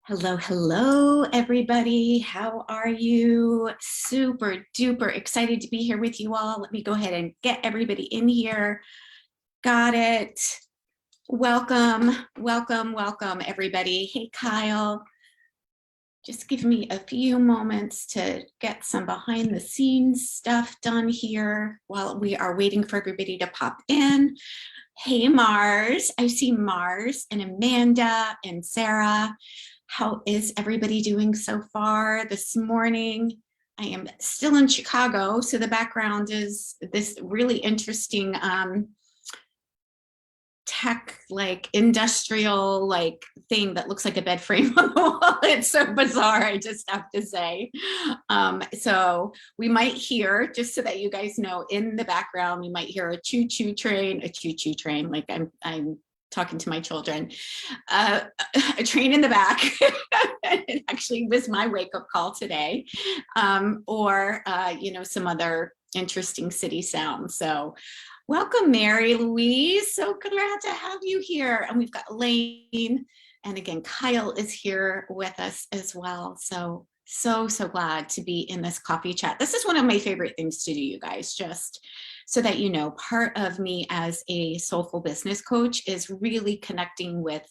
Hello, hello, everybody. How are you? Super duper excited to be here with you all. Let me go ahead and get everybody in here. Got it. Welcome, welcome, welcome, everybody. Hey, Kyle. Just give me a few moments to get some behind the scenes stuff done here while we are waiting for everybody to pop in. Hey, Mars. I see Mars and Amanda and Sarah. How is everybody doing so far this morning? I am still in Chicago, so the background is this really interesting tech, like industrial, like thing that looks like a bed frame on the wall. It's so bizarre, I just have to say. So we might hear, just so that you guys know, in the background, we might hear a choo-choo train, like I'm talking to my children, a train in the back. It actually was my wake-up call today, or some other interesting city sounds. So welcome, Mary Louise. So glad to have you here. And we've got Lane, and again, Kyle is here with us as well. So glad to be in this coffee chat. This is one of my favorite things to do, you guys, just so that you know, part of me as a soulful business coach is really connecting with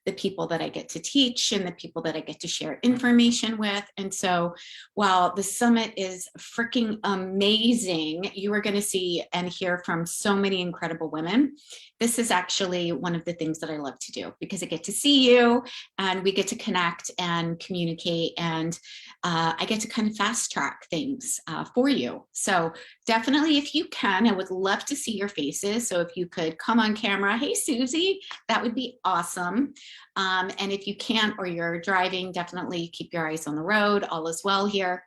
the people that I get to teach and the people that I get to share information with. And so while the summit is freaking amazing, you are going to see and hear from so many incredible women. This is actually one of the things that I love to do, because I get to see you and we get to connect and communicate, and I get to kind of fast track things for you. So definitely, if you can, I would love to see your faces. So if you could come on camera, hey, Susie, that would be awesome. And if you can't, or you're driving, definitely keep your eyes on the road. All is well here.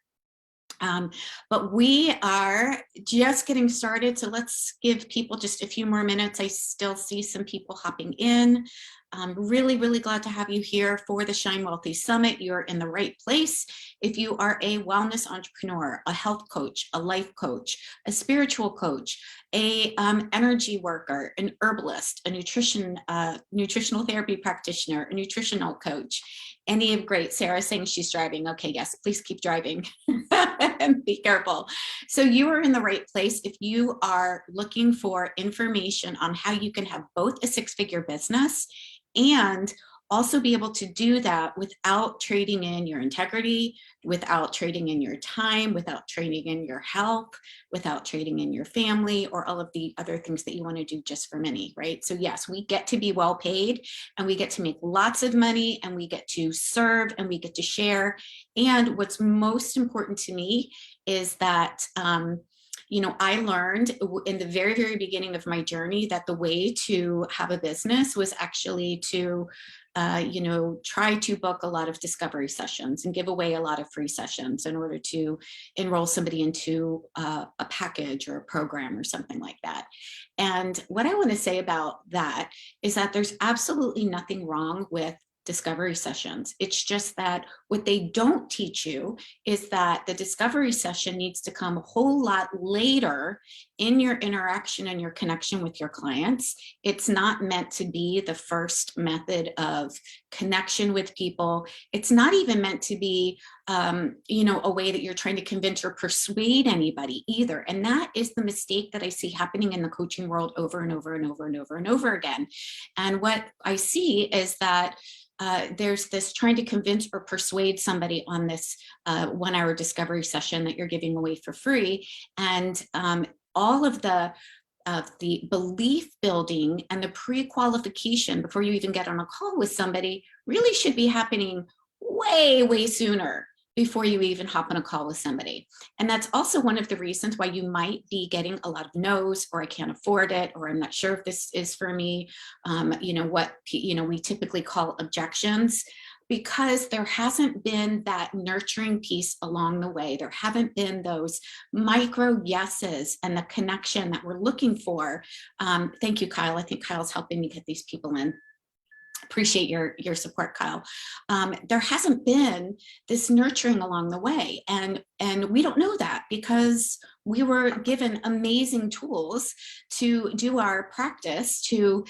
But we are just getting started, so let's give people just a few more minutes. I still see some people hopping in. I'm really, really glad to have you here for the Shine Wellthy Summit. You're in the right place. If you are a wellness entrepreneur, a health coach, a life coach, a spiritual coach, a energy worker, an herbalist, a nutritional therapy practitioner, a nutritional coach, any of great. Sarah saying she's driving. Okay, yes, please keep driving. And be careful. So you are in the right place if you are looking for information on how you can have both a six-figure business and also be able to do that without trading in your integrity, without trading in your time, without trading in your health, without trading in your family, or all of the other things that you want to do just for money, right? So yes, we get to be well paid, and we get to make lots of money, and we get to serve, and we get to share. And what's most important to me is that I learned in the very, very beginning of my journey that the way to have a business was actually to, try to book a lot of discovery sessions and give away a lot of free sessions in order to enroll somebody into a package or a program or something like that. And what I want to say about that is that there's absolutely nothing wrong with discovery sessions. It's just that what they don't teach you is that the discovery session needs to come a whole lot later in your interaction and your connection with your clients. It's not meant to be the first method of connection with people. It's not even meant to be a way that you're trying to convince or persuade anybody either. And that is the mistake that I see happening in the coaching world over and over and over and over and over again. And what I see is that there's this trying to convince or persuade somebody on this 1 hour discovery session that you're giving away for free. And all of the belief building and the pre-qualification before you even get on a call with somebody really should be happening way, way sooner before you even hop on a call with somebody. And that's also one of the reasons why you might be getting a lot of no's, or I can't afford it, or I'm not sure if this is for me, what we typically call objections, because there hasn't been that nurturing piece along the way. There haven't been those micro yeses and the connection that we're looking for. Thank you, Kyle. I think Kyle's helping me get these people in. appreciate your support, Kyle. There hasn't been this nurturing along the way. And we don't know that because we were given amazing tools to do our practice, to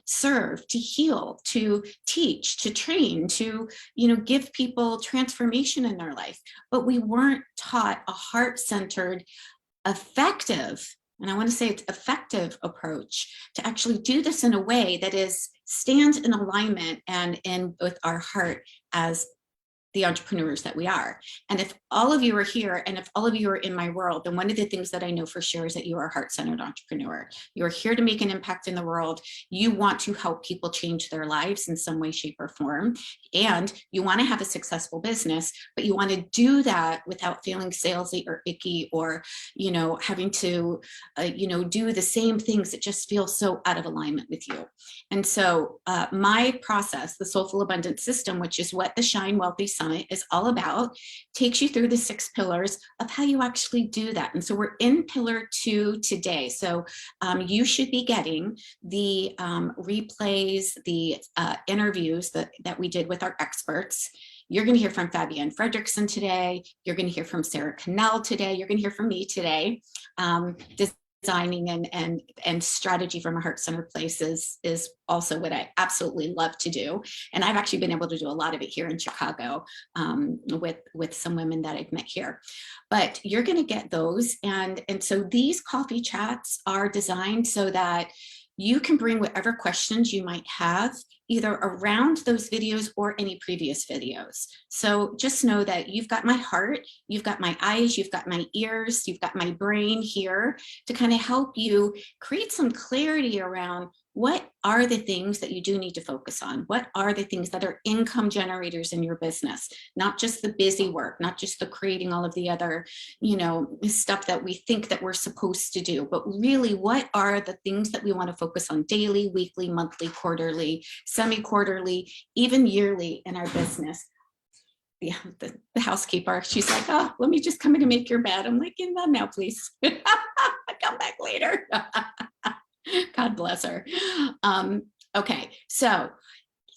serve, to heal, to teach, to train, to, give people transformation in their life. But we weren't taught a heart-centered, effective, and I want to say it's effective approach to actually do this in a way that stands in alignment and in with our heart as the entrepreneurs that we are. And if all of you are here and if all of you are in my world, then one of the things that I know for sure is that you are a heart-centered entrepreneur. You are here to make an impact in the world. You want to help people change their lives in some way, shape, or form. And you want to have a successful business, but you want to do that without feeling salesy or icky or, having to, do the same things that just feel so out of alignment with you. And so my process, the Soulful Abundance System, which is what the Shine Wellthy Summit is all about, takes you through the 6 pillars of how you actually do that. And so we're in pillar 2 today. So you should be getting the replays, the interviews that we did with our experts. You're going to hear from Fabienne Fredrickson today. You're going to hear from Sarah Cannell today. You're going to hear from me today. Designing and strategy from a heart-centered place is also what I absolutely love to do. And I've actually been able to do a lot of it here in Chicago with some women that I've met here. But you're going to get those. And so these coffee chats are designed so that you can bring whatever questions you might have either around those videos or any previous videos. So just know that you've got my heart, you've got my eyes, you've got my ears, you've got my brain here to kind of help you create some clarity around what are the things that you do need to focus on? What are the things that are income generators in your business? Not just the busy work, not just the creating all of the other, stuff that we think that we're supposed to do, but really what are the things that we want to focus on daily, weekly, monthly, quarterly, semi-quarterly, even yearly in our business. Yeah, the housekeeper, she's like, oh, let me just come in and make your bed. I'm like, in bed now, please. Come back later. God bless her. Okay, so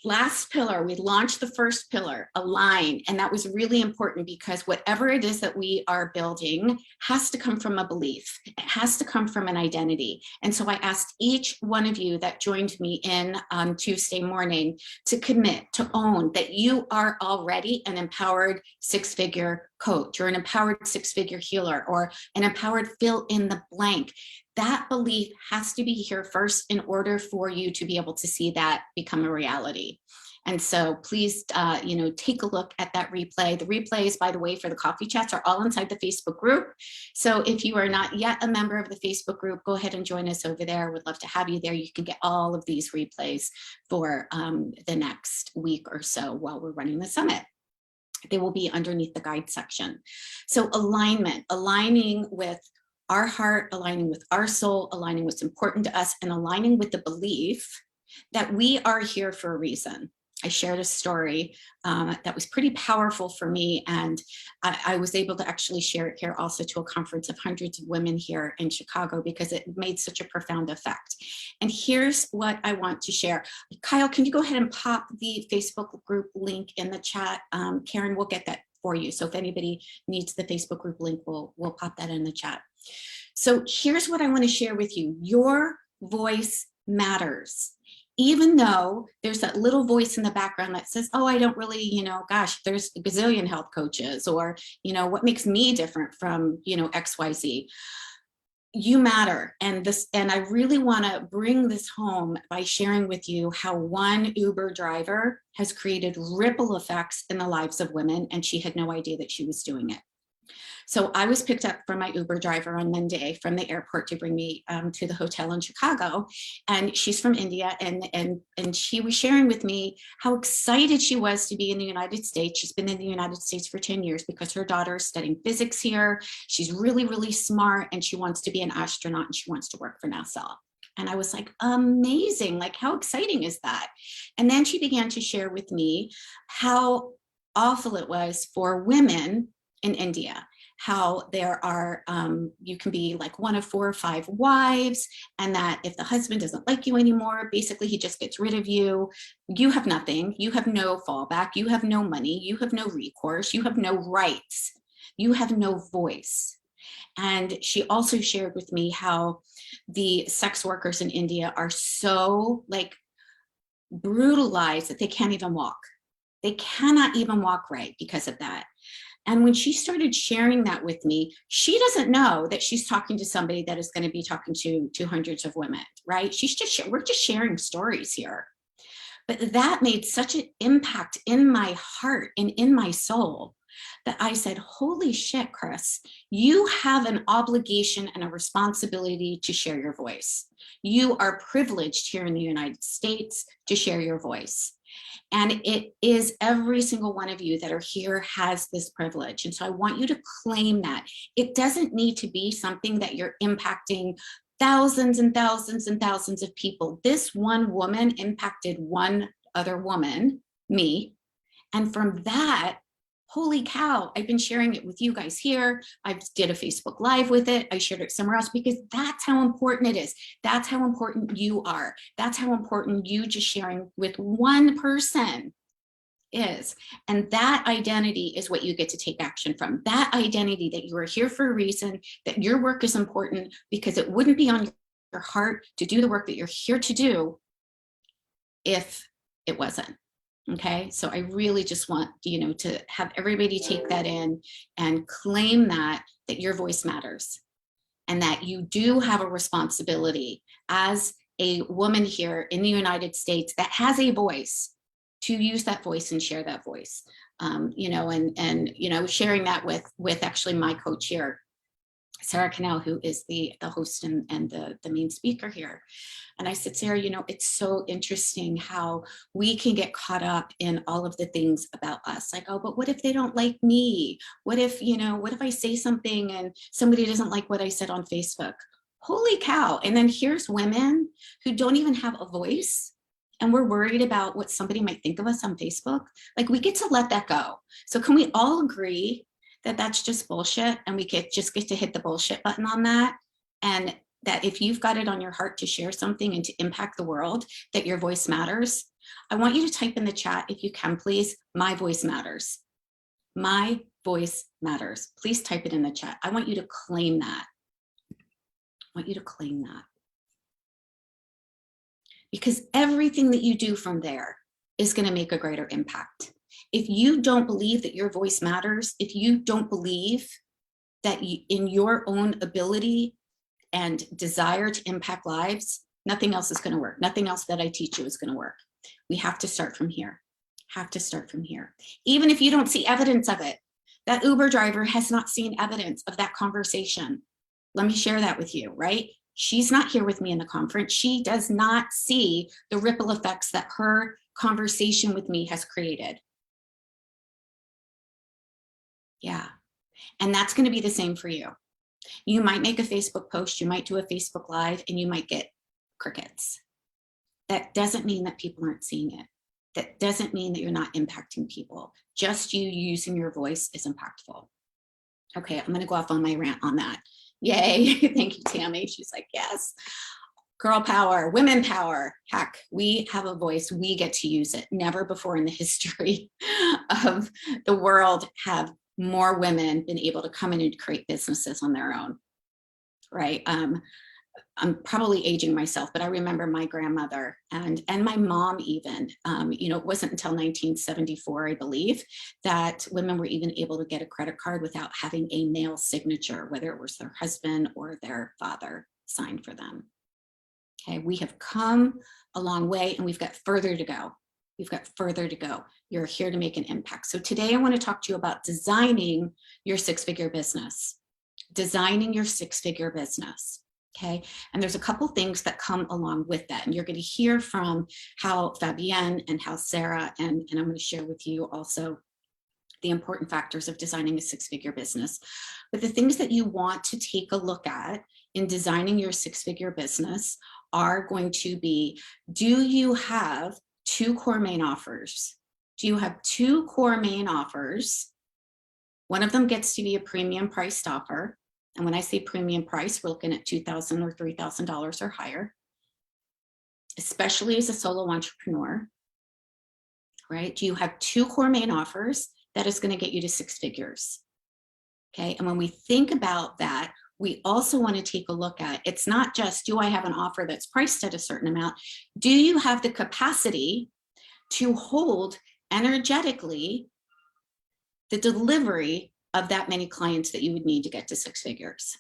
last pillar, we launched the first pillar, align. And that was really important because whatever it is that we are building has to come from a belief. It has to come from an identity. And so I asked each one of you that joined me in on Tuesday morning to commit, to own that you are already an empowered 6-figure coach or an empowered 6-figure healer or an empowered fill in the blank. That belief has to be here first in order for you to be able to see that become a reality. And so please, take a look at that replay. The replays, by the way, for the coffee chats are all inside the Facebook group. So if you are not yet a member of the Facebook group, go ahead and join us over there. We'd love to have you there. You can get all of these replays for the next week or so while we're running the summit. They will be underneath the guide section. So alignment, aligning with our heart, aligning with our soul, aligning what's important to us, and aligning with the belief that we are here for a reason. I shared a story that was pretty powerful for me, and I was able to actually share it here also to a conference of hundreds of women here in Chicago because it made such a profound effect. And here's what I want to share. Kyle, can you go ahead and pop the Facebook group link in the chat? Karen will get that for you. So if anybody needs the Facebook group link, we'll pop that in the chat. So here's what I want to share with you. Your voice matters. Even though there's that little voice in the background that says, oh, I don't really, gosh, there's a gazillion health coaches, or, what makes me different from, XYZ. You matter. And I really want to bring this home by sharing with you how one Uber driver has created ripple effects in the lives of women, and she had no idea that she was doing it. So I was picked up from my Uber driver on Monday from the airport to bring me to the hotel in Chicago. And she's from India. And she was sharing with me how excited she was to be in the United States. She's been in the United States for 10 years because her daughter is studying physics here. She's really, really smart, and she wants to be an astronaut, and she wants to work for NASA. And I was like, amazing. Like, how exciting is that? And then she began to share with me how awful it was for women in India, how there are, you can be like one of 4 or 5 wives, and that if the husband doesn't like you anymore, basically he just gets rid of you. You have nothing. You have no fallback. You have no money. You have no recourse. You have no rights. You have no voice. And she also shared with me how the sex workers in India are so like brutalized that they can't even walk. They cannot even walk right because of that. And when she started sharing that with me, she doesn't know that she's talking to somebody that is going to be talking to hundreds of women, right? We're just sharing stories here. But that made such an impact in my heart and in my soul that I said, holy shit, Chris, you have an obligation and a responsibility to share your voice. You are privileged here in the United States to share your voice. And it is every single one of you that are here has this privilege. And so I want you to claim that. It doesn't need to be something that you're impacting thousands and thousands and thousands of people. This one woman impacted one other woman, me. And from that, holy cow, I've been sharing it with you guys here. I did a Facebook Live with it. I shared it somewhere else because that's how important it is. That's how important you are. That's how important you just sharing with one person is. And that identity is what you get to take action from. That identity that you are here for a reason, that your work is important, because it wouldn't be on your heart to do the work that you're here to do if it wasn't. Okay, so I really just want, to have everybody take that in and claim that your voice matters, and that you do have a responsibility as a woman here in the United States that has a voice to use that voice and share that voice. Sharing that with actually my coach here, Sarah Cannell, who is the host and the main speaker here. And I said, Sarah, it's so interesting how we can get caught up in all of the things about us. Like, oh, but what if they don't like me? What if I say something and somebody doesn't like what I said on Facebook? Holy cow. And then here's women who don't even have a voice, and we're worried about what somebody might think of us on Facebook. Like, we get to let that go. So can we all agree that that's just bullshit, and we just get to hit the bullshit button on that? And that if you've got it on your heart to share something and to impact the world, that your voice matters. I want you to type in the chat, if you can, please, my voice matters. My voice matters. Please type it in the chat. I want you to claim that. I want you to claim that. Because everything that you do from there is going to make a greater impact. If you don't believe that your voice matters, if you don't believe that in your own ability and desire to impact lives, nothing else is going to work. Nothing else that I teach you is going to work. We have to start from here. Have to start from here. Even if you don't see evidence of it, that Uber driver has not seen evidence of that conversation. Let me share that with you, right? She's not here with me in the conference. She does not see the ripple effects that her conversation with me has created. Yeah. And that's going to be the same for you. You might make a Facebook post, you might do a Facebook Live, and you might get crickets. That doesn't mean that people aren't seeing it. That doesn't mean that you're not impacting people. Just you using your voice is impactful. Okay, I'm going to go off on my rant on that. Yay. Thank you, Tammy. She's like, yes. Girl power, women power. Heck, we have a voice. We get to use it. Never before in the history of the world have more women been able to come in and create businesses on their own, right? I'm probably aging myself, but I remember my grandmother and my mom even, it wasn't until 1974, I believe, that women were even able to get a credit card without having a male signature, whether it was their husband or their father signed for them. Okay, we have come a long way, and we've got further to go. We've got further to go. You're here to make an impact. So today I want to talk to you about designing your six-figure business. Designing your six-figure business. Okay, and there's a couple things that come along with that, and you're going to hear from how Fabienne and how Sarah, and I'm going to share with you also the important factors of designing a six-figure business. But the things that you want to take a look at in designing your six-figure business are going to be, do you have two core main offers? Do you have two core main offers One of them gets to be a premium priced offer. And when I say premium price, we're looking at $2,000 or $3,000 or higher, especially as a solo entrepreneur, right? You have 2 core main offers that is going to get you to 6 figures. Okay. And when we think about that, we also want to take a look at, it's not just, do I have an offer that's priced at a certain amount? Do you have the capacity to hold energetically the delivery of that many clients that you would need to get to 6 figures?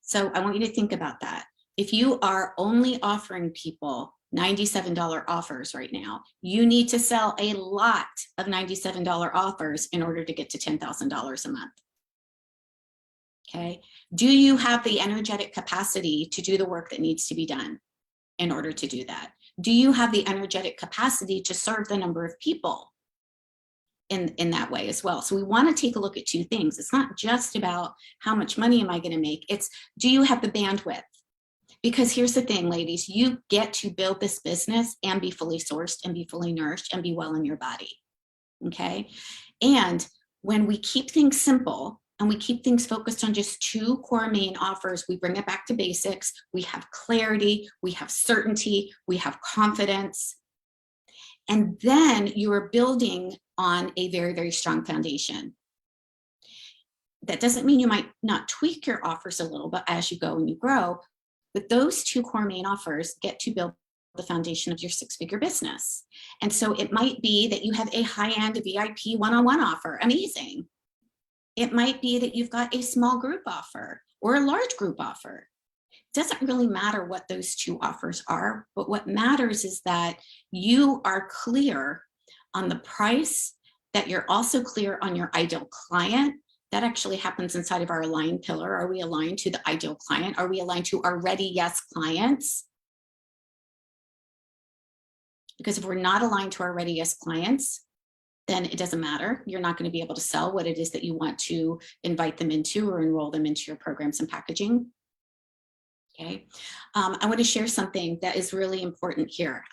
So I want you to think about that. If you are only offering people $97 offers right now, you need to sell a lot of $97 offers in order to get to $10,000 a month. Okay. Do you have the energetic capacity to do the work that needs to be done in order to do that? Do you have the energetic capacity to serve the number of people in that way as well? So we want to take a look at 2 things. It's not just about how much money am I going to make? It's, do you have the bandwidth? Because here's the thing, ladies, you get to build this business and be fully sourced and be fully nourished and be well in your body. Okay. And when we keep things simple and we keep things focused on just 2 core main offers, we bring it back to basics. We have clarity, we have certainty, we have confidence. And then you are building on a very, very strong foundation. That doesn't mean you might not tweak your offers a little bit as you go and you grow, but those 2 core main offers get to build the foundation of your 6-figure business. And so it might be that you have a high-end VIP one-on-one offer, amazing. It might be that you've got a small group offer or a large group offer. It doesn't really matter what those 2 offers are, but what matters is that you are clear on the price, that you're also clear on your ideal client. That actually happens inside of our aligned pillar. Are we aligned to the ideal client? Are we aligned to our ready yes clients? Because if we're not aligned to our ready yes clients, then it doesn't matter. You're not going to be able to sell what it is that you want to invite them into or enroll them into your programs and packaging. Okay. I want to share something that is really important here.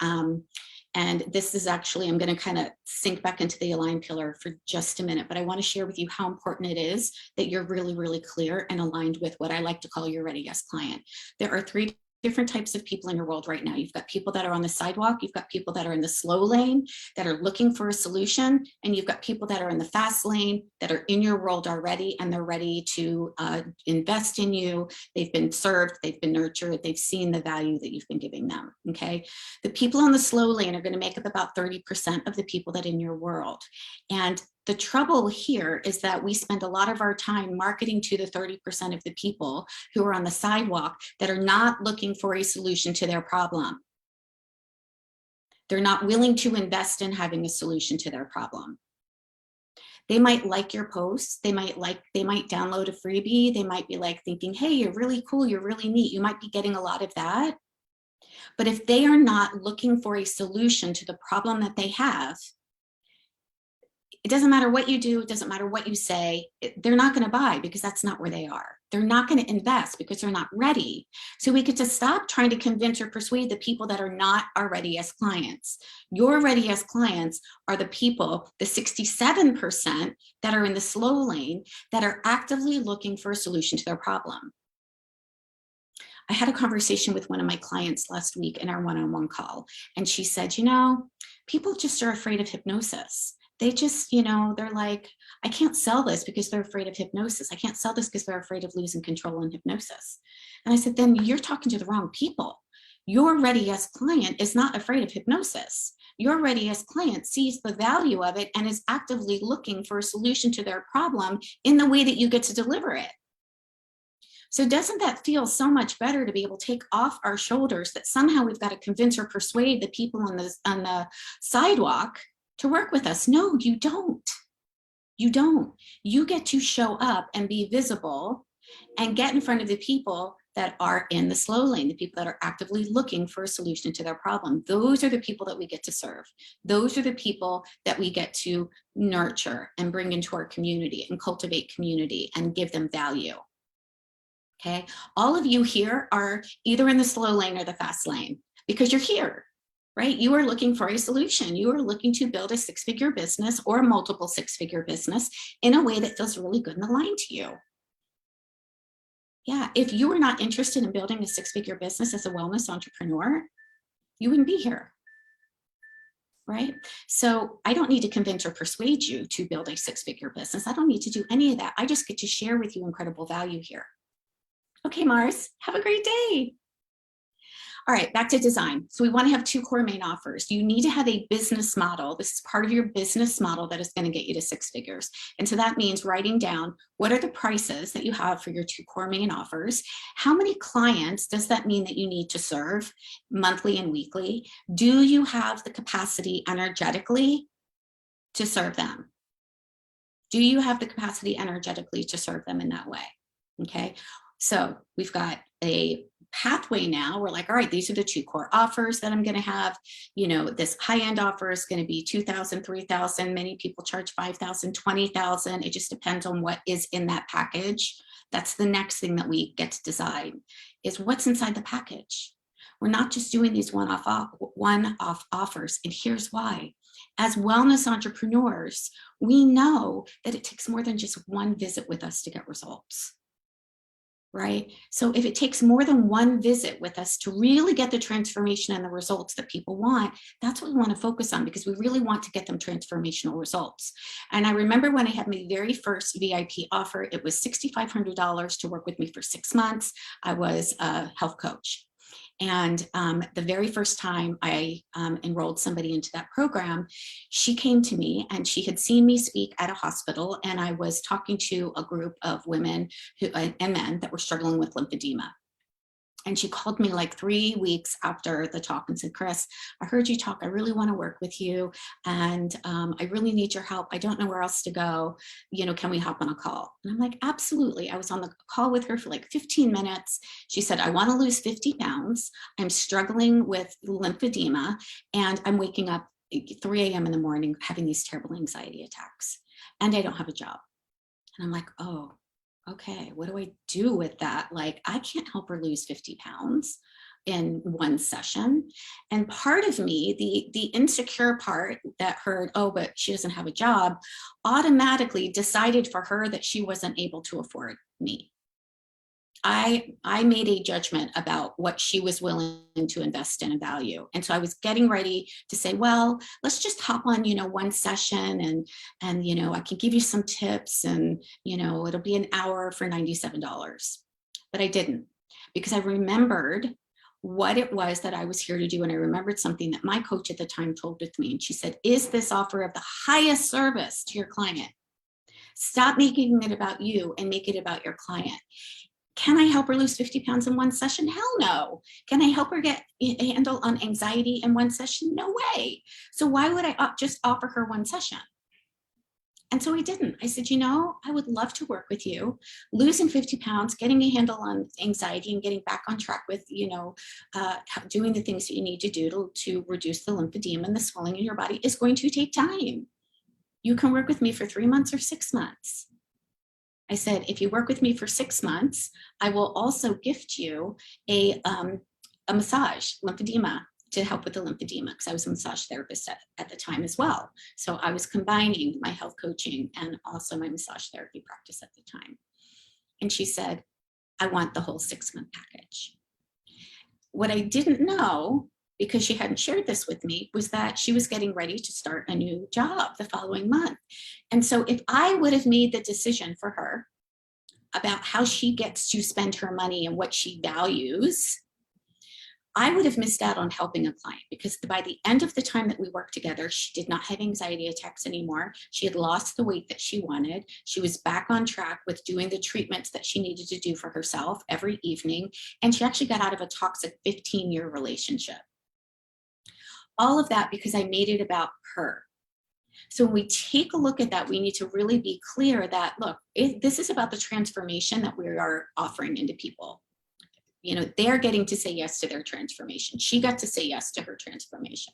And this is actually, I'm going to kind of sink back into the aligned pillar for just a minute, but I want to share with you how important it is that you're really, really clear and aligned with what I like to call your ready yes client. There are 3 different types of people in your world right now. You've got people that are on the sidewalk, you've got people that are in the slow lane that are looking for a solution, and you've got people that are in the fast lane that are in your world already, and they're ready to invest in you. They've been served, they've been nurtured, they've seen the value that you've been giving them, okay? The people on the slow lane are going to make up about 30% of the people that are in your world. And the trouble here is that we spend a lot of our time marketing to the 30% of the people who are on the sidewalk that are not looking for a solution to their problem. They're not willing to invest in having a solution to their problem. They might like your posts. They might download a freebie. They might be like thinking, hey, you're really cool. You're really neat. You might be getting a lot of that. But if they are not looking for a solution to the problem that they have, it doesn't matter what you do, it doesn't matter what you say, they're not going to buy because that's not where they are. They're not going to invest because they're not ready. So we get to stop trying to convince or persuade the people that are not our ready yes clients. Your ready yes clients are the people, the 67% that are in the slow lane that are actively looking for a solution to their problem. I had a conversation with one of my clients last week in our one-on-one call, and she said, you know, people just are afraid of hypnosis. They just, they're like, I can't sell this because they're afraid of hypnosis. I can't sell this because they're afraid of losing control in hypnosis. And I said, then you're talking to the wrong people. Your ready yes client is not afraid of hypnosis. Your ready yes client sees the value of it and is actively looking for a solution to their problem in the way that you get to deliver it. So doesn't that feel so much better to be able to take off our shoulders that somehow we've got to convince or persuade the people on the sidewalk to work with us? No, you don't. You don't. You get to show up and be visible and get in front of the people that are in the slow lane, the people that are actively looking for a solution to their problem. Those are the people that we get to serve. Those are the people that we get to nurture and bring into our community and cultivate community and give them value. Okay. All of you here are either in the slow lane or the fast lane because you're here. right? You are looking for a solution. You are looking to build a six-figure business or multiple six-figure business in a way that feels really good and aligned to you. Yeah, if you are not interested in building a six-figure business as a wellness entrepreneur, you wouldn't be here, right? So I don't need to convince or persuade you to build a six-figure business. I don't need to do any of that. I just get to share with you incredible value here. Okay, Mars, have a great day. All right, back to design. So we want to have two core main offers. You need to have a business model. This is part of your business model that is going to get you to six figures. And so that means writing down what are the prices that you have for your two core main offers? How many clients does that mean that you need to serve monthly and weekly? Do you have the capacity energetically to serve them? Do you have the capacity energetically to serve them in that way? Okay, so we've got a pathway now. We're like, all right, these are the two core offers that I'm going to have. You know, this high-end offer is going to be 2,000, 3,000. Many people charge 5,000, 20,000. It just depends on what is in that package. That's the next thing that we get to decide is what's inside the package. We're not just doing these one-off offers. And here's why. As wellness entrepreneurs, we know that it takes more than just one visit with us to get results. Right? So if it takes more than one visit with us to really get the transformation and the results that people want, that's what we want to focus on because we really want to get them transformational results. And I remember when I had my very first VIP offer, it was $6,500 to work with me for 6 months. I was a health coach. And the very first time I enrolled somebody into that program, she came to me and she had seen me speak at a hospital, and I was talking to a group of women and men that were struggling with lymphedema. And she called me like 3 weeks after the talk and said, Chris, I heard you talk. I really want to work with you. And I really need your help. I don't know where else to go. You know, can we hop on a call? And I'm like, absolutely. I was on the call with her for like 15 minutes. She said, I want to lose 50 pounds. I'm struggling with lymphedema and I'm waking up at 3 a.m. in the morning having these terrible anxiety attacks. And I don't have a job. And I'm like, oh, okay, what do I do with that? Like, I can't help her lose 50 pounds in one session. And part of me, the insecure part that heard, oh, but she doesn't have a job, automatically decided for her that she wasn't able to afford me. I made a judgment about what she was willing to invest in and value. And so I was getting ready to say, well, let's just hop on, you know, one session and, you know, I can give you some tips and, you know, it'll be an hour for $97. But I didn't, because I remembered what it was that I was here to do. And I remembered something that my coach at the time told with me. And she said, is this offer of the highest service to your client? Stop making it about you and make it about your client. Can I help her lose 50 pounds in one session? Hell no. Can I help her get a handle on anxiety in one session? No way. So why would I just offer her one session? And so I didn't. I said, you know, I would love to work with you. Losing 50 pounds, getting a handle on anxiety and getting back on track with, you know, doing the things that you need to do to reduce the lymphedema and the swelling in your body is going to take time. You can work with me for 3 months or 6 months. I said, if you work with me for 6 months, I will also gift you a massage, lymphedema, to help with the lymphedema, because I was a massage therapist at the time as well. So I was combining my health coaching and also my massage therapy practice at the time. And she said, I want the whole 6-month package. What I didn't know, because she hadn't shared this with me, was that she was getting ready to start a new job the following month. And so if I would have made the decision for her about how she gets to spend her money and what she values, I would have missed out on helping a client, because by the end of the time that we worked together, she did not have anxiety attacks anymore. She had lost the weight that she wanted. She was back on track with doing the treatments that she needed to do for herself every evening. And she actually got out of a toxic 15-year relationship. All of that because I made it about her. So when we take a look at that, we need to really be clear that, look, this is about the transformation that we are offering into people. You know, they're getting to say yes to their transformation. She got to say yes to her transformation.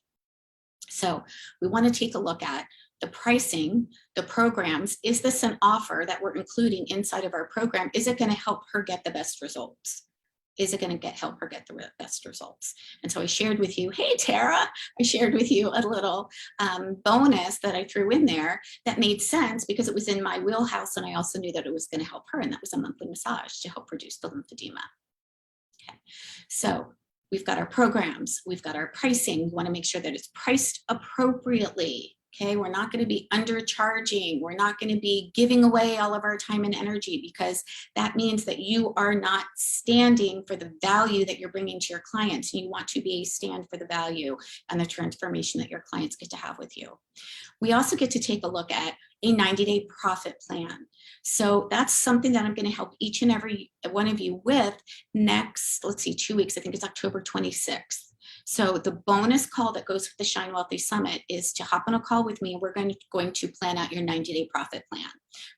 So we want to take a look at the pricing, the programs. Is this an offer that we're including inside of our program? Is it going to help her get the best results? is it going to help her get the best results? And so I shared with you, hey, Tara, I shared with you a little bonus that I threw in there that made sense because it was in my wheelhouse. And I also knew that it was going to help her. And that was a monthly massage to help reduce the lymphedema. Okay. So we've got our programs, we've got our pricing. We want to make sure that it's priced appropriately. Okay, we're not going to be undercharging. We're not going to be giving away all of our time and energy, because that means that you are not standing for the value that you're bringing to your clients. And you want to be a stand for the value and the transformation that your clients get to have with you. We also get to take a look at a 90-day profit plan. So that's something that I'm going to help each and every one of you with next, let's see, 2 weeks. I think it's October 26th. So the bonus call that goes with the Shine Wellthy Summit is to hop on a call with me, and we're going to plan out your 90-day profit plan.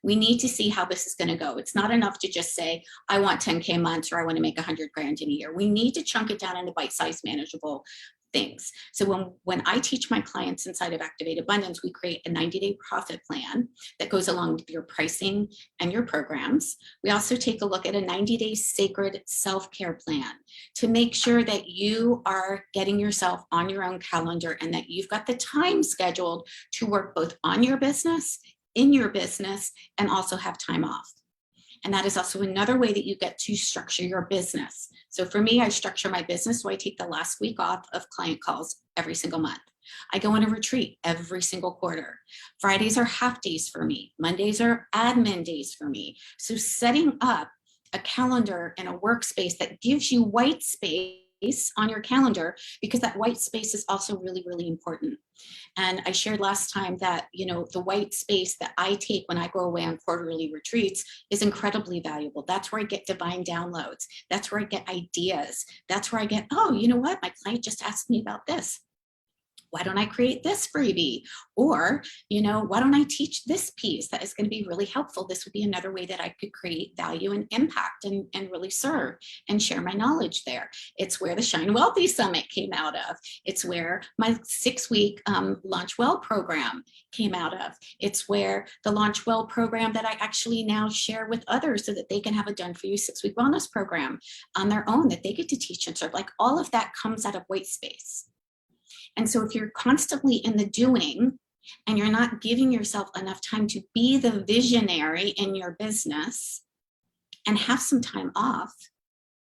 We need to see how this is going to go. It's not enough to just say, I want 10K a month, or I want to make 100 grand in a year. We need to chunk it down into bite-sized, manageable things. So when I teach my clients inside of Activate Abundance, we create a 90-day profit plan that goes along with your pricing and your programs. We also take a look at a 90-day sacred self-care plan to make sure that you are getting yourself on your own calendar and that you've got the time scheduled to work both on your business, in your business, and also have time off. And that is also another way that you get to structure your business. So for me, I structure my business. So I take the last week off of client calls every single month. I go on a retreat every single quarter. Fridays are half days for me. Mondays are admin days for me. So setting up a calendar and a workspace that gives you white space on your calendar, because that white space is also really, really important. And I shared last time that, the white space that I take when I go away on quarterly retreats is incredibly valuable. That's where I get divine downloads. That's where I get ideas. That's where I get, oh, you know what? My client just asked me about this. Why don't I create this freebie? Or, why don't I teach this piece that is going to be really helpful? This would be another way that I could create value and impact and really serve and share my knowledge there. It's where the Shine Wellthy Summit came out of. It's where my 6-week Launch Well program came out of. It's where the Launch Well program that I actually now share with others so that they can have a done for you 6-week wellness program on their own that they get to teach and serve. Like, all of that comes out of white space. And so if you're constantly in the doing and you're not giving yourself enough time to be the visionary in your business and have some time off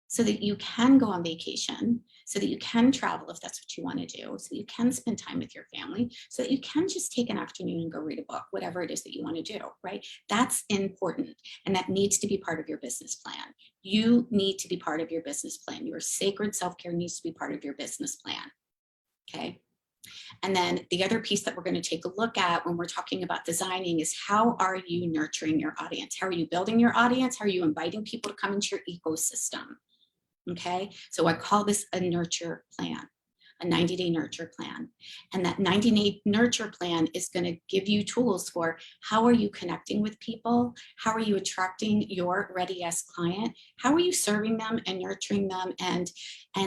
so that you can go on vacation, so that you can travel if that's what you want to do, so that you can spend time with your family, so that you can just take an afternoon and go read a book, whatever it is that you want to do, right? That's important. And that needs to be part of your business plan. You need to be part of your business plan. Your sacred self-care needs to be part of your business plan. Okay. And then the other piece that we're going to take a look at when we're talking about designing is, how are you nurturing your audience? How are you building your audience? How are you inviting people to come into your ecosystem? Okay. So I call this a nurture plan, a 90-day nurture plan. And that 90-day nurture plan is going to give you tools for how are you connecting with people? How are you attracting your ready-yes client? How are you serving them and nurturing them and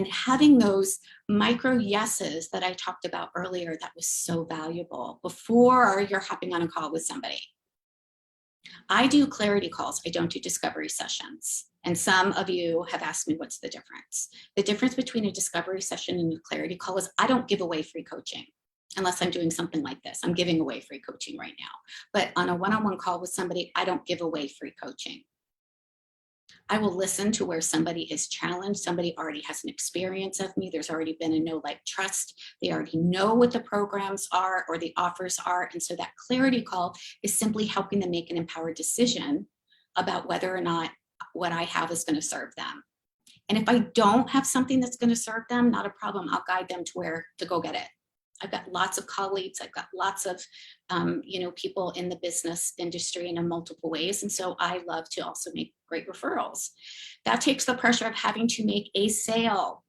having those micro yeses that I talked about earlier that was so valuable before you're hopping on a call with somebody. I do clarity calls. I don't do discovery sessions. And some of you have asked me, what's the difference? The difference between a discovery session and a clarity call is I don't give away free coaching unless I'm doing something like this. I'm giving away free coaching right now. But on a one-on-one call with somebody, I don't give away free coaching. I will listen to where somebody is challenged. Somebody already has an experience of me. There's already been a know, like, trust. They already know what the programs are or the offers are. And so that clarity call is simply helping them make an empowered decision about whether or not what I have is going to serve them. And if I don't have something that's going to serve them, not a problem. I'll guide them to where to go get it. I've got lots of colleagues. I've got lots of, people in the business industry in multiple ways. And so I love to also make great referrals. That takes the pressure of having to make a sale.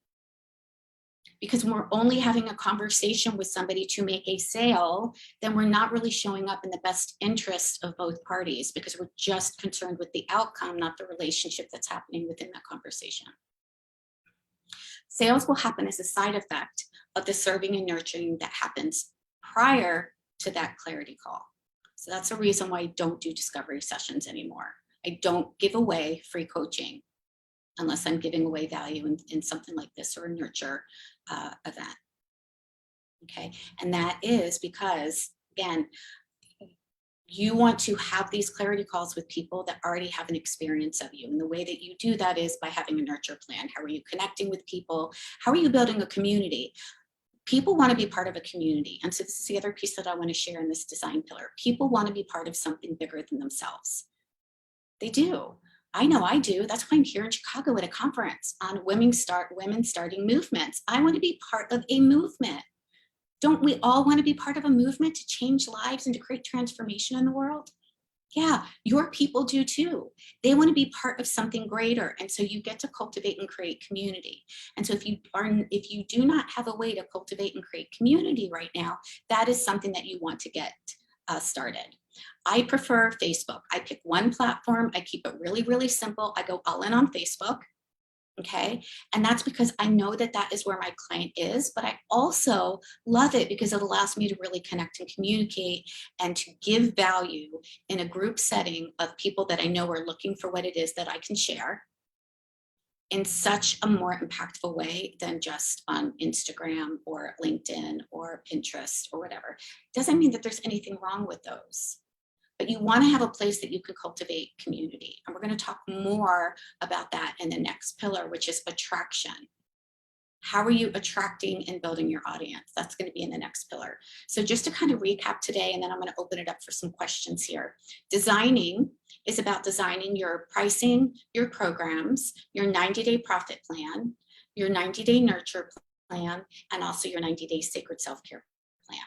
Because when we're only having a conversation with somebody to make a sale, then we're not really showing up in the best interest of both parties, because we're just concerned with the outcome, not the relationship that's happening within that conversation. Sales will happen as a side effect of the serving and nurturing that happens prior to that clarity call. So that's a reason why I don't do discovery sessions anymore. I don't give away free coaching unless I'm giving away value in something like this or a nurture event. Okay, and that is because, again, you want to have these clarity calls with people that already have an experience of you. And the way that you do that is by having a nurture plan. How are you connecting with people? How are you building a community? People want to be part of a community. And so this is the other piece that I want to share in this design pillar. People want to be part of something bigger than themselves. They do. I know I do. That's why I'm here in Chicago at a conference on women starting movements. I want to be part of a movement. Don't we all want to be part of a movement to change lives and to create transformation in the world? Yeah, your people do too. They want to be part of something greater. And so you get to cultivate and create community. And so if you do not have a way to cultivate and create community right now, that is something that you want to get started. I prefer Facebook. I pick one platform. I keep it really, really simple. I go all in on Facebook. Okay. And that's because I know that that is where my client is, but I also love it because it allows me to really connect and communicate and to give value in a group setting of people that I know are looking for what it is that I can share in such a more impactful way than just on Instagram or LinkedIn or Pinterest or whatever. Doesn't mean that there's anything wrong with those. But you want to have a place that you can cultivate community. And we're going to talk more about that in the next pillar, which is attraction. How are you attracting and building your audience? That's going to be in the next pillar. So just to kind of recap today, and then I'm going to open it up for some questions here. Designing is about designing your pricing, your programs, your 90-day profit plan, your 90-day nurture plan, and also your 90-day sacred self-care plan.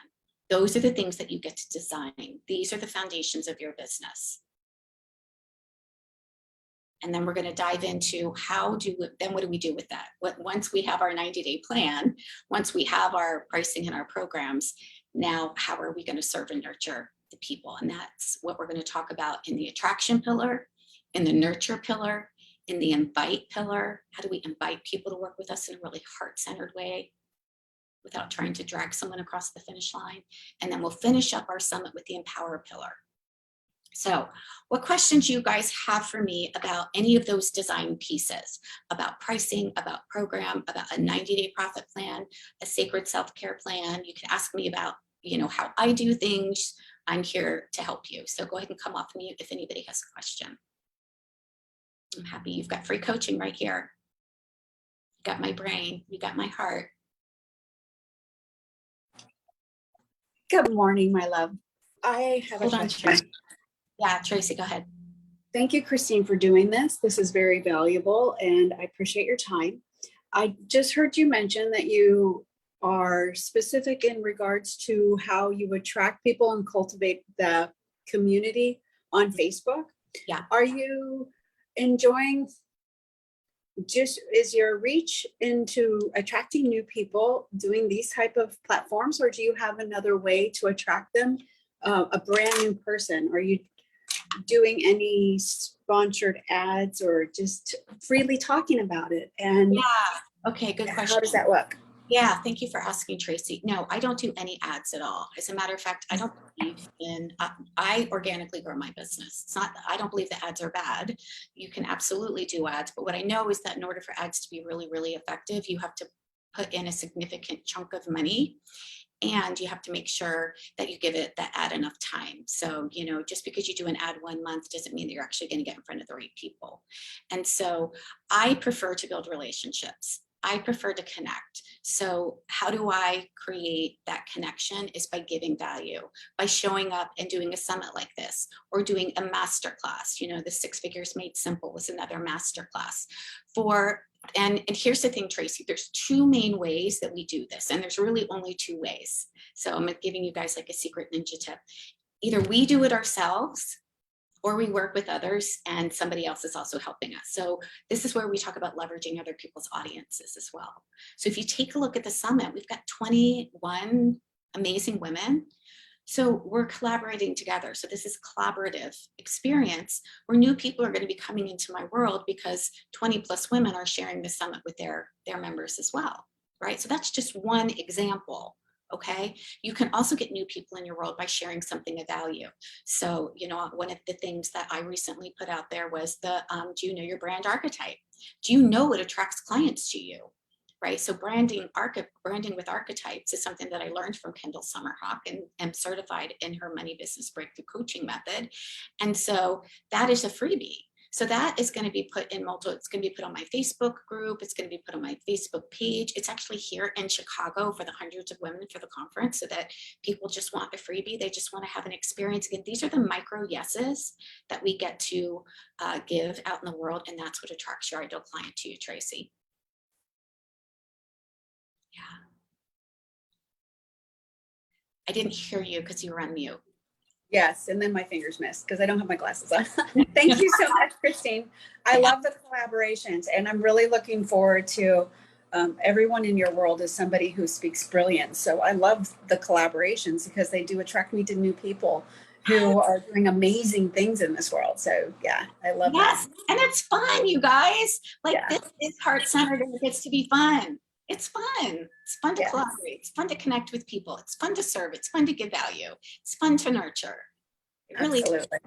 Those are the things that you get to design. These are the foundations of your business. And then we're going to dive into what do we do with that? Once we have our 90-day plan, once we have our pricing and our programs, now how are we going to serve and nurture the people? And that's what we're going to talk about in the attraction pillar, in the nurture pillar, in the invite pillar. How do we invite people to work with us in a really heart-centered way, without trying to drag someone across the finish line? And then we'll finish up our summit with the empower pillar. So what questions you guys have for me about any of those design pieces, about pricing, about program, about a 90-day profit plan, a sacred self-care plan? You can ask me about, how I do things. I'm here to help you. So go ahead and come off mute if anybody has a question. I'm happy you've got free coaching right here. You got my brain, you got my heart. Good morning, my love. I have a question. Yeah, Tracy, go ahead. Thank you, Christine, for doing this. This is very valuable, and I appreciate your time. I just heard you mention that you are specific in regards to how you attract people and cultivate the community on Facebook. Yeah. Are you enjoying is your reach into attracting new people doing these type of platforms, or do you have another way to attract them, a brand new person? Are you doing any sponsored ads or just freely talking about it? And yeah, okay, good question. How does that look? Yeah, thank you for asking, Tracy. No, I don't do any ads at all. As a matter of fact, I don't believe in, I organically grow my business. It's not, I don't believe the ads are bad. You can absolutely do ads, but what I know is that in order for ads to be really, really effective, you have to put in a significant chunk of money, and you have to make sure that you give it that ad enough time. So, just because you do an ad 1 month doesn't mean that you're actually going to get in front of the right people. And so I prefer to build relationships. I prefer to connect. So how do I create that connection is by giving value, by showing up and doing a summit like this, or doing a masterclass. The Six Figures Made Simple was another masterclass and here's the thing, Tracy, there's two main ways that we do this, and there's really only two ways. So I'm giving you guys like a secret ninja tip. Either we do it ourselves, or we work with others and somebody else is also helping us. So this is where we talk about leveraging other people's audiences as well. So if you take a look at the summit, we've got 21 amazing women. So we're collaborating together. So this is a collaborative experience where new people are going to be coming into my world because 20 plus women are sharing the summit with their members as well, right? So that's just one example Okay. You can also get new people in your world by sharing something of value. So, you know, one of the things that I recently put out there was do you know your brand archetype? Do you know what attracts clients to you? Right. So branding with archetypes is something that I learned from Kendall Summerhawk and am certified in her money business breakthrough coaching method. And so that is a freebie. So that is going to be put in it's going to be put on my Facebook group. It's going to be put on my Facebook page. It's actually here in Chicago for the hundreds of women for the conference, so that people just want a freebie. They just want to have an experience. Again, these are the micro yeses that we get to give out in the world. And that's what attracts your ideal client to you, Tracy. Yeah. I didn't hear you because you were on mute. Yes, and then my fingers missed because I don't have my glasses on. Thank you so much, Christine. I love the collaborations, and I'm really looking forward to everyone in your world is somebody who speaks brilliant. So I love the collaborations because they do attract me to new people who are doing amazing things in this world. So yeah, I love Yes, that. and it's fun, you guys. Like Yeah. this is heart-centered and it gets to be fun. It's fun. It's fun to Yes. collaborate. It's fun to connect with people. It's fun to serve. It's fun to give value. It's fun to nurture. It really is Absolutely.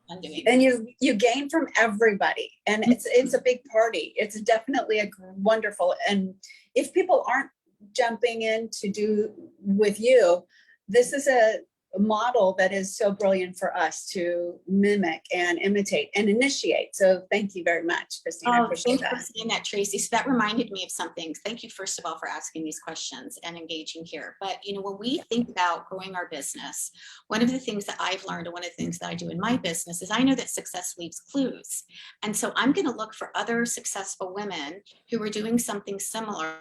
fun doing. And you gain from everybody, and it's a big party. It's definitely a wonderful. And if people aren't jumping in to do with you, this is a model that is so brilliant for us to mimic and imitate and initiate. So thank you very much, Christine. I appreciate Thank you for that. saying that, Tracy. So that reminded me of something. Thank you, first of all, for asking these questions and engaging here. But, you know, when we think about growing our business, one of the things that I've learned, and one of the things that I do in my business, is I know that success leaves clues. And so I'm going to look for other successful women who are doing something similar,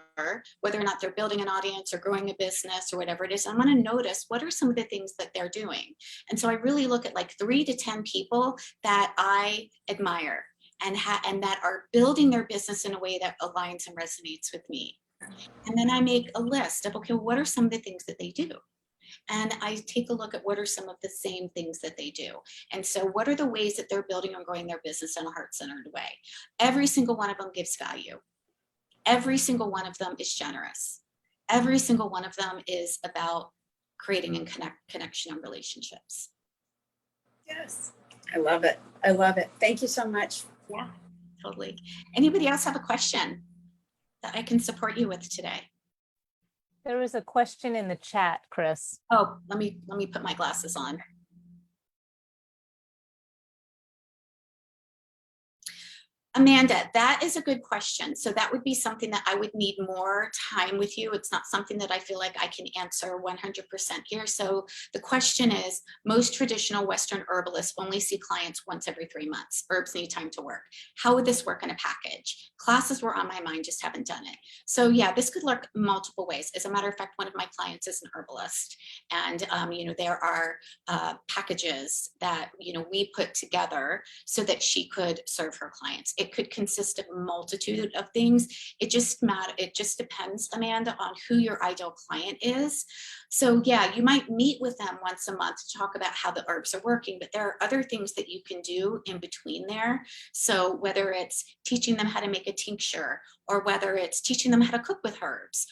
whether or not they're building an audience or growing a business or whatever it is. I'm going to notice what are some of the things that they're doing. And so I really look at like 3 to 10 people that I admire and that are building their business in a way that aligns and resonates with me. And then I make a list of, okay, what are some of the things that they do? And I take a look at what are some of the same things that they do. And so what are the ways that they're building and growing their business in a heart-centered way? Every single one of them gives value. Every single one of them is generous. Every single one of them is about creating and connection and relationships. Yes, I love it. I love it. Thank you so much. Yeah, totally. Anybody else have a question that I can support you with today? There was a question in the chat, Chris. Oh, let me put my glasses on. Amanda, that is a good question. So that would be something that I would need more time with you. It's not something that I feel like I can answer 100% here. So the question is, most traditional Western herbalists only see clients once every 3 months. Herbs need time to work. How would this work in a package? Classes were on my mind, just haven't done it. So yeah, this could look multiple ways. As a matter of fact, one of my clients is an herbalist. And, you know, there are packages that, you know, we put together so that she could serve her clients. It could consist of a multitude of things. It just depends, Amanda, on who your ideal client is. So yeah, you might meet with them once a month to talk about how the herbs are working, but there are other things that you can do in between there. So whether it's teaching them how to make a tincture, or whether it's teaching them how to cook with herbs,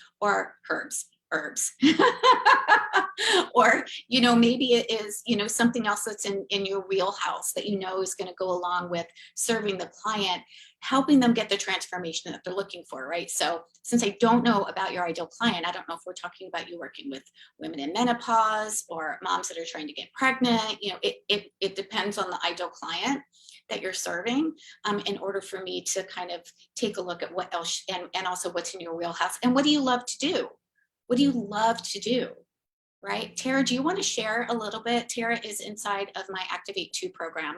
or, you know, maybe it is, you know, something else that's in your wheelhouse that you know is going to go along with serving the client, helping them get the transformation that they're looking for, right? So since I don't know about your ideal client, I don't know if we're talking about you working with women in menopause or moms that are trying to get pregnant. You know, it depends on the ideal client that you're serving, in order for me to kind of take a look at what else and also what's in your wheelhouse and what do you love to do? What do you love to do? Right? Tara, do you want to share a little bit? Tara is inside of my Activate 2 program.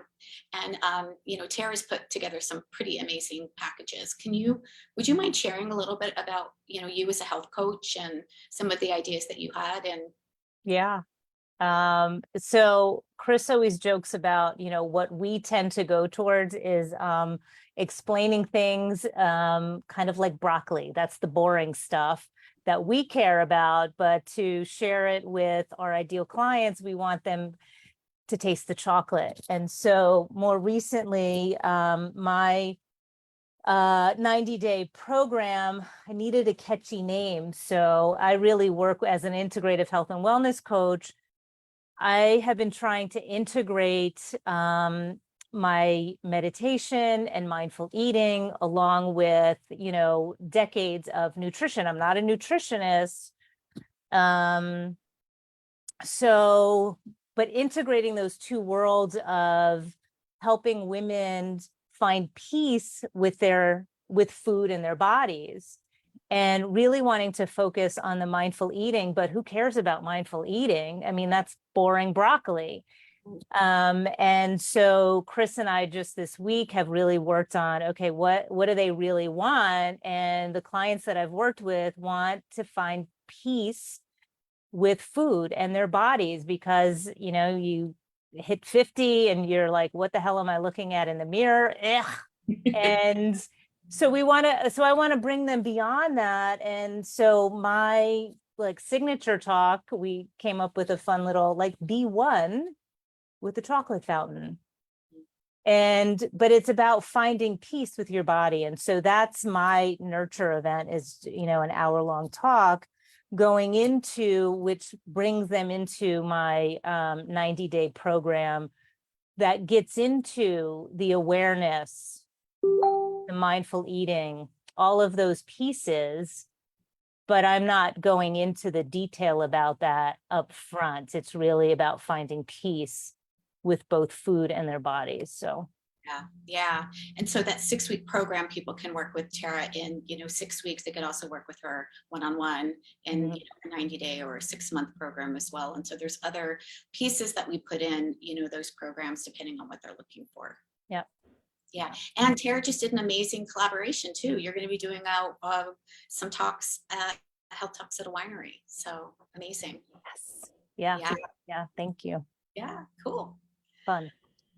And, you know, Tara's put together some pretty amazing packages. Would you mind sharing a little bit about, you know, you as a health coach and some of the ideas that you had? And Yeah. So Chris always jokes about, you know, what we tend to go towards is explaining things kind of like broccoli. That's the boring stuff that we care about, but to share it with our ideal clients, we want them to taste the chocolate. And so more recently, my 90-day program, I needed a catchy name. So I really work as an integrative health and wellness coach. I have been trying to integrate my meditation and mindful eating along with, decades of nutrition. I'm not a nutritionist. But integrating those two worlds of helping women find peace with food in their bodies and really wanting to focus on the mindful eating, but who cares about mindful eating? I mean, that's boring broccoli. And so Chris and I just this week have really worked on, okay, what do they really want? And the clients that I've worked with want to find peace with food and their bodies because, you hit 50 and you're like, what the hell am I looking at in the mirror? Ugh. And so I want to bring them beyond that. And so my signature talk, we came up with a fun little be one with the chocolate fountain. But it's about finding peace with your body. And so that's my nurture event is, an hour-long talk going into, which brings them into my 90-day program that gets into the awareness, the mindful eating, all of those pieces. But I'm not going into the detail about that up front. It's really about finding peace with both food and their bodies. So yeah. And so that 6-week program, people can work with Tara in 6 weeks. They could also work with her one-on-one in a 90-day or a 6-month program as well. And so there's other pieces that we put in those programs depending on what they're looking for. Yeah. And Tara just did an amazing collaboration too. You're going to be doing some talks health talks at a winery. So amazing. Yes. Yeah. Thank you. Yeah. Cool. Fun.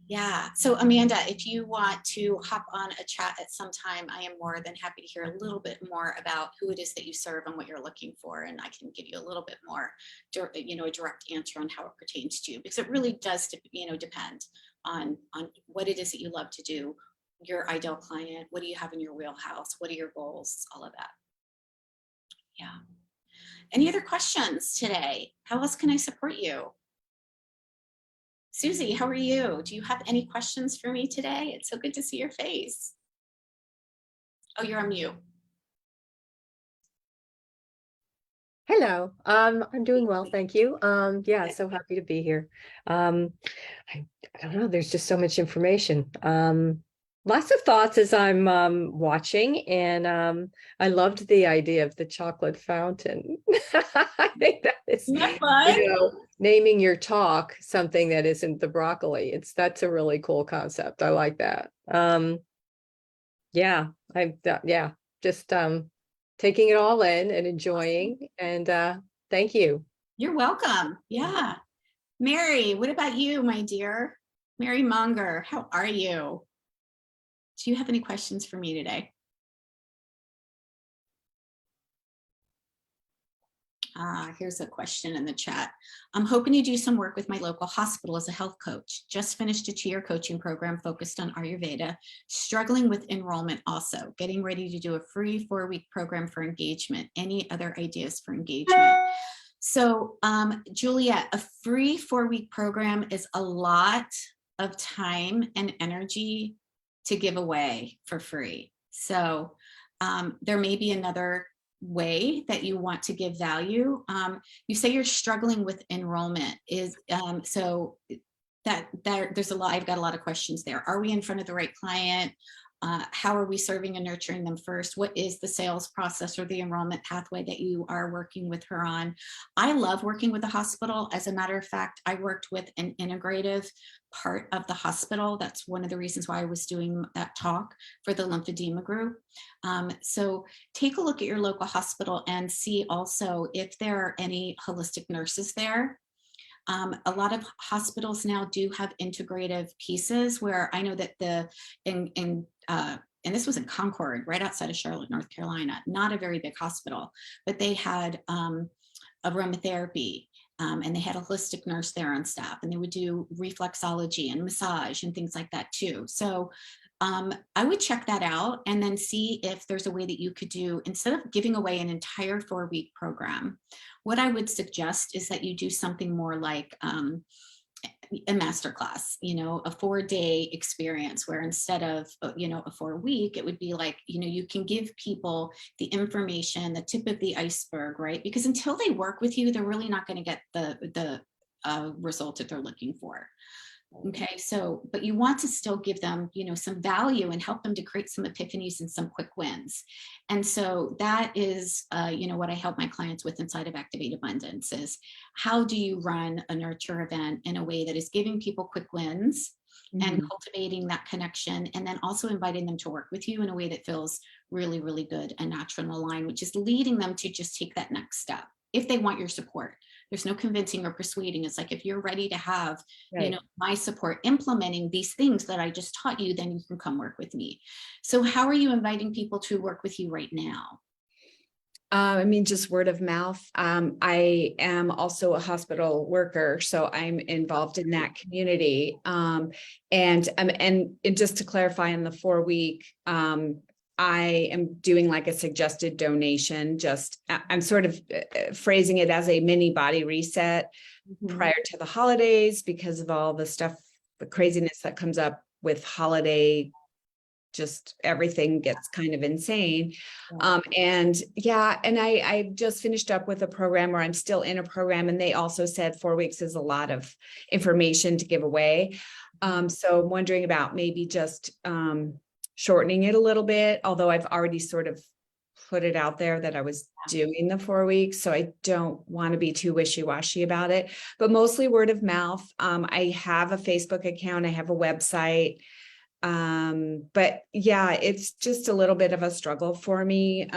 Yeah. So Amanda, if you want to hop on a chat at some time, I am more than happy to hear a little bit more about who it is that you serve and what you're looking for. And I can give you a little bit more, a direct answer on how it pertains to you, because it really does, depend on what it is that you love to do, your ideal client, what do you have in your wheelhouse, what are your goals, all of that. Yeah. Any other questions today? How else can I support you? Susie, how are you? Do you have any questions for me today? It's so good to see your face. Oh, you're on mute. Hello, I'm doing well, thank you. Yeah, so happy to be here. I don't know, there's just so much information. Lots of thoughts as I'm watching, and I loved the idea of the chocolate fountain. I think that is, Isn't that fun? naming your talk something that isn't the broccoli. That's a really cool concept. I like that. Just taking it all in and enjoying, and thank you. You're welcome. Yeah. Mary, what about you, my dear? Mary Munger, how are you? Do you have any questions for me today? Here's a question in the chat. I'm hoping to do some work with my local hospital as a health coach. Just finished a 2-year coaching program focused on Ayurveda, struggling with enrollment also, getting ready to do a free 4-week program for engagement. Any other ideas for engagement? So Juliet, a free 4-week program is a lot of time and energy to give away for free. So there may be another way that you want to give value. You say you're struggling with enrollment. So there's a lot. I've got a lot of questions there. Are we in front of the right client? How are we serving and nurturing them first? What is the sales process or the enrollment pathway that you are working with her on? I love working with the hospital. As a matter of fact, I worked with an integrative part of the hospital. That's one of the reasons why I was doing that talk for the lymphedema group. So take a look at your local hospital and see also if there are any holistic nurses there. A lot of hospitals now do have integrative pieces where I know that and this was in Concord, right outside of Charlotte, North Carolina, not a very big hospital, but they had aromatherapy and they had a holistic nurse there on staff, and they would do reflexology and massage and things like that too. So I would check that out and then see if there's a way that you could do, instead of giving away an entire 4-week program, what I would suggest is that you do something more like a masterclass, a 4-day experience, where instead of, a 4-week, it would be like, you can give people the information, the tip of the iceberg, right? Because until they work with you, they're really not going to get the result that they're looking for. Okay, so, but you want to still give them, some value and help them to create some epiphanies and some quick wins. And so that is, what I help my clients with inside of Activate Abundance is, how do you run a nurture event in a way that is giving people quick wins and cultivating that connection, and then also inviting them to work with you in a way that feels really, really good and natural and aligned, which is leading them to just take that next step if they want your support. There's no convincing or persuading. It's like, if you're ready to have, my support implementing these things that I just taught you, then you can come work with me. So how are you inviting people to work with you right now? Just word of mouth. I am also a hospital worker, so I'm involved in that community. And just to clarify, in the 4-week, I am doing like a suggested donation. I'm sort of phrasing it as a mini body reset prior to the holidays, because of all the stuff, the craziness that comes up with holiday. Just everything gets kind of insane. And I just finished up with a program, or I'm still in a program, and they also said 4 weeks is a lot of information to give away. So I'm wondering about maybe just shortening it a little bit, although I've already sort of put it out there that I was doing the 4 weeks. So I don't want to be too wishy-washy about it, but mostly word of mouth. I have a Facebook account. I have a website. But yeah, it's just a little bit of a struggle for me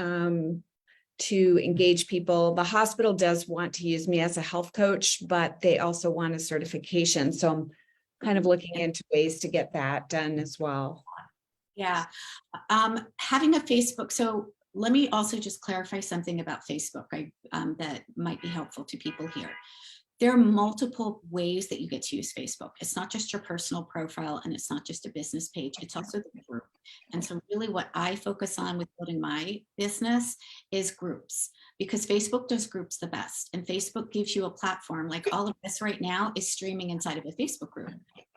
to engage people. The hospital does want to use me as a health coach, but they also want a certification. So I'm kind of looking into ways to get that done as well. Yeah. Having a Facebook. So let me also just clarify something about Facebook that might be helpful to people here. There are multiple ways that you get to use Facebook. It's not just your personal profile, and it's not just a business page. It's also the group. And so really what I focus on with building my business is groups, because Facebook does groups the best. And Facebook gives you a platform. Like all of this right now is streaming inside of a Facebook group,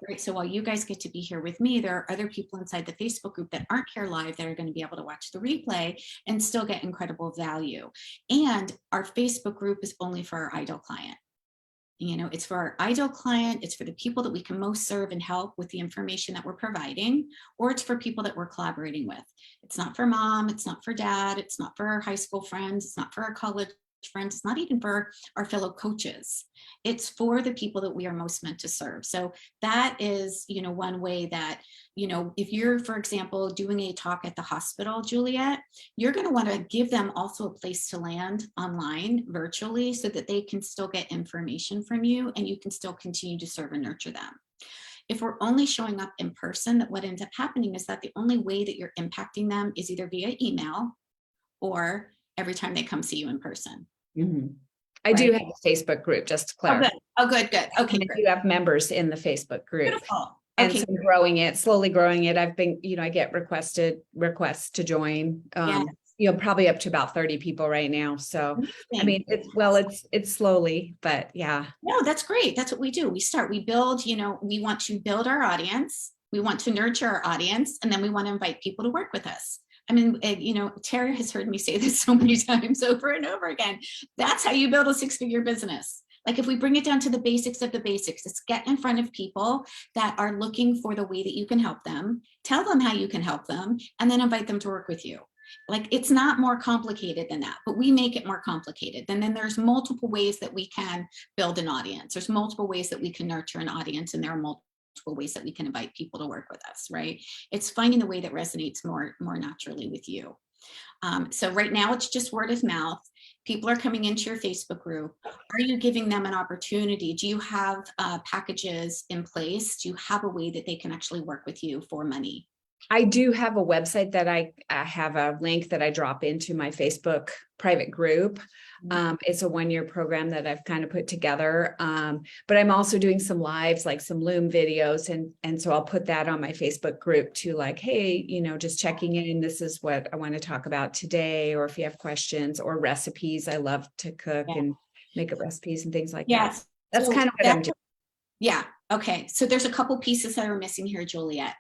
right? So while you guys get to be here with me, there are other people inside the Facebook group that aren't here live that are going to be able to watch the replay and still get incredible value. And our Facebook group is only for our ideal client. It's for our ideal client. It's for the people that we can most serve and help with the information that we're providing, or it's for people that we're collaborating with. It's not for mom. It's not for dad. It's not for our high school friends. It's not for our college friends. It's not even for our fellow coaches. It's for the people that we are most meant to serve. So that is, one way that, if you're, for example, doing a talk at the hospital, Juliet, you're going to want to give them also a place to land online virtually, so that they can still get information from you and you can still continue to serve and nurture them. If we're only showing up in person, that what ends up happening is that the only way that you're impacting them is either via email or every time they come see you in person. I do have a Facebook group, just to clarify. Oh, good. Okay, I do have members in the Facebook group. Beautiful. And Okay. so I'm growing it, slowly growing it. I've been, I get requests to join, probably up to about 30 people right now. So, Amazing. it's slowly, but yeah. No, that's great. That's what we do. We build, we want to build our audience. We want to nurture our audience, and then we want to invite people to work with us. Tara has heard me say this so many times over and over again. That's how you build a 6-figure business. Like, if we bring it down to the basics of the basics, it's get in front of people that are looking for the way that you can help them, tell them how you can help them, and then invite them to work with you. Like, it's not more complicated than that, but we make it more complicated. And then there's multiple ways that we can build an audience. There's multiple ways that we can nurture an audience, and there are multiple ways that we can invite people to work with us, right? It's finding the way that resonates more naturally with you. So right now it's just word of mouth. People are coming into your Facebook group. Are you giving them an opportunity? Do you have packages in place? Do you have a way that they can actually work with you for money? I do have a website that I have a link that I drop into my Facebook private group. It's a 1-year program that I've kind of put together. But I'm also doing some lives, like some Loom videos. And so I'll put that on my Facebook group too, like, hey, you know, just checking in. This is what I want to talk about today. Or if you have questions or recipes, I love to cook and make up recipes and things like that. Yes. That's So kind of what I'm doing. Yeah. Okay. So there's a couple pieces that are missing here, Juliet.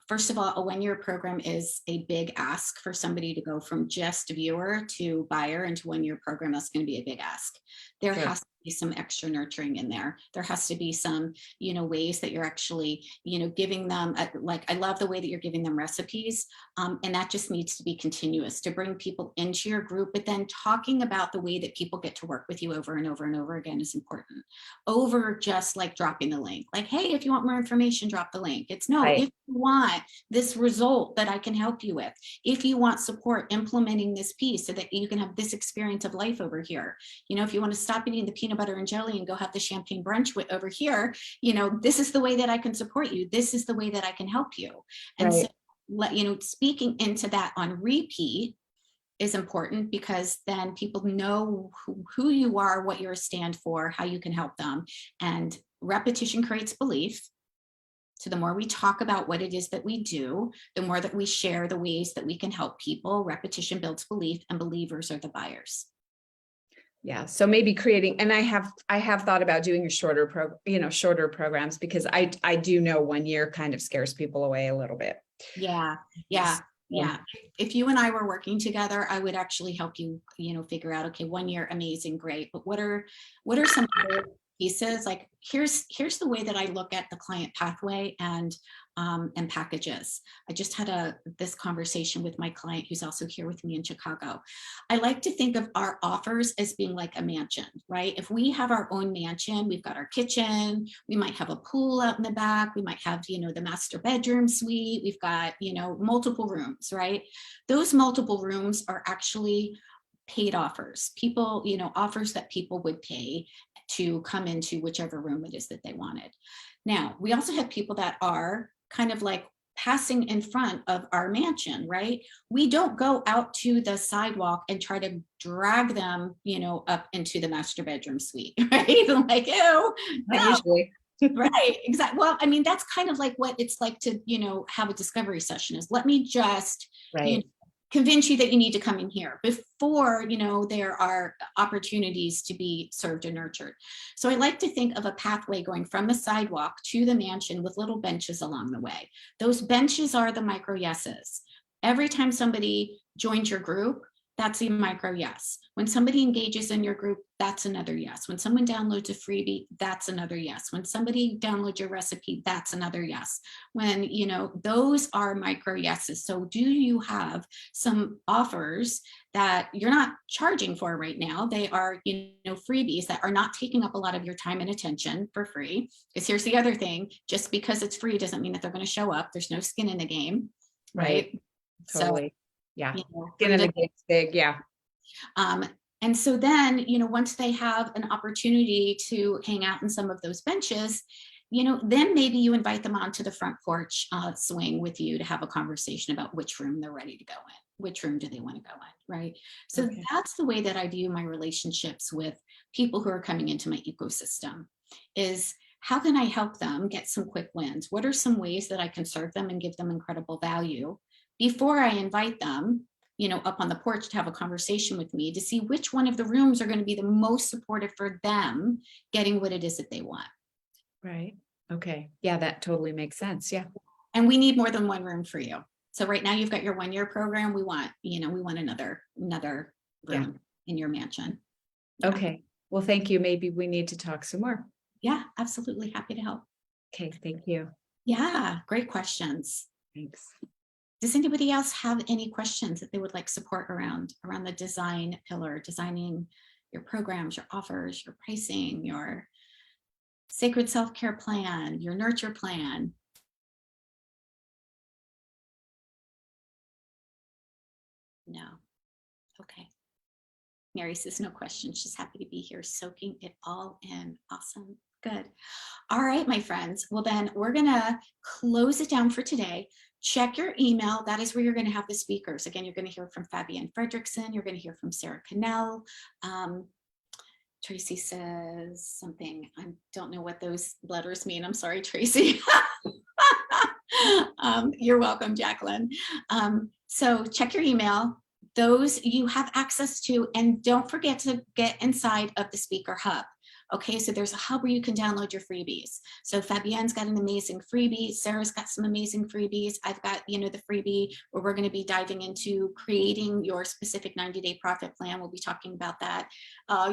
First of all, a 1-year program is a big ask for somebody to go from just viewer to buyer into 1-year program. That's going to be a big ask. There has to be some extra nurturing in there. There has to be some, you know, ways that you're actually, you know, giving them, like, I love the way that you're giving them recipes. And that just needs to be continuous to bring people into your group, but then talking about the way that people get to work with you over and over and over again is important. Over just like dropping the link, like, hey, if you want more information, drop the link. It's no, Right. if you want this result that I can help you with, if you want support implementing this piece so that you can have this experience of life over here, you know, if you want to stop eating the peanut butter and jelly and go have the champagne brunch with over here, you know, this is the way that I can support you. This is the way that I can help you. And Right. so, you know, speaking into that on repeat is important, because then people know who you are, what you're a stand for, how you can help them. And repetition creates belief. So the more we talk about what it is that we do, the more that we share the ways that we can help people. Repetition builds belief, and believers are the buyers. Yeah. So maybe creating, and I have thought about doing a shorter shorter programs, because I do know 1 year kind of scares people away a little bit. Yeah. Yeah. Yeah. If you and I were working together, I would actually help you, you know, figure out, okay, 1 year, amazing, great. But what are some other pieces? Like, here's the way that I look at the client pathway and packages. I just had this conversation with my client who's also here with me in Chicago. I like to think of our offers as being like a mansion, right? If we have our own mansion, we've got our kitchen, we might have a pool out in the back, we might have, you know, the master bedroom suite, we've got, you know, multiple rooms, right? Those multiple rooms are actually paid offers, people, you know, offers that people would pay to come into whichever room it is that they wanted. Now, we also have people that are kind of like passing in front of our mansion, right? We don't go out to the sidewalk and try to drag them, you know, up into the master bedroom suite, right? Like, ew, Not no. usually. Right, exactly. Well, I mean, that's kind of like what it's like to, you know, have a discovery session is, let me just, you know, convince you that you need to come in here before, you know, there are opportunities to be served and nurtured. So I like to think of a pathway going from the sidewalk to the mansion with little benches along the way. Those benches are the micro yeses. Every time somebody joins your group, that's a micro yes. When somebody engages in your group, that's another yes. When someone downloads a freebie, that's another yes. When somebody downloads your recipe, that's another yes. When, you know, those are micro yeses. So do you have some offers that you're not charging for right now? They are, you know, freebies that are not taking up a lot of your time and attention for free. Because here's the other thing, just because it's free doesn't mean that they're going to show up. There's no skin in the game, right? Totally. So, yeah. you know, Skin in the game's big. Yeah. And so then, you know, once they have an opportunity to hang out in some of those benches, you know, then maybe you invite them onto the front porch swing with you to have a conversation about which room they're ready to go in. Which room do they want to go in, right? So that's the way that I view my relationships with people who are coming into my ecosystem is, how can I help them get some quick wins? What are some ways that I can serve them and give them incredible value before I invite them, you know, up on the porch to have a conversation with me to see which one of the rooms are going to be the most supportive for them getting what it is that they want. Right. Okay. Yeah, that totally makes sense. Yeah. And we need more than one room for you. So right now you've got your 1 year program. We want, you know, we want another room in your mansion. Yeah. Okay. Well, thank you. Maybe we need to talk some more. Yeah, absolutely. Happy to help. Okay. Thank you. Yeah. Great questions. Thanks. Does anybody else have any questions that they would like support around the design pillar, designing your programs, your offers, your pricing, your sacred self-care plan, your nurture plan? No. Okay. Mary says no questions. She's happy to be here soaking it all in. Awesome. Good. All right, my friends. Well, then we're going to close it down for today. check your email. That is where you're going to have the speakers. Again, you're going to hear from Fabienne Fredrickson. You're going to hear from Sarah Cannell. Tracy says something. I don't know what those letters mean. I'm sorry, Tracy. You're welcome, Jacqueline. So check your email. Those you have access to, and don't forget to get inside of the Speaker Hub. Okay, so there's a hub where you can download your freebies. So Fabienne's got an amazing freebie. Sarah's got some amazing freebies. I've got, the freebie where we're going to be diving into creating your specific 90-day profit plan. We'll be talking about that.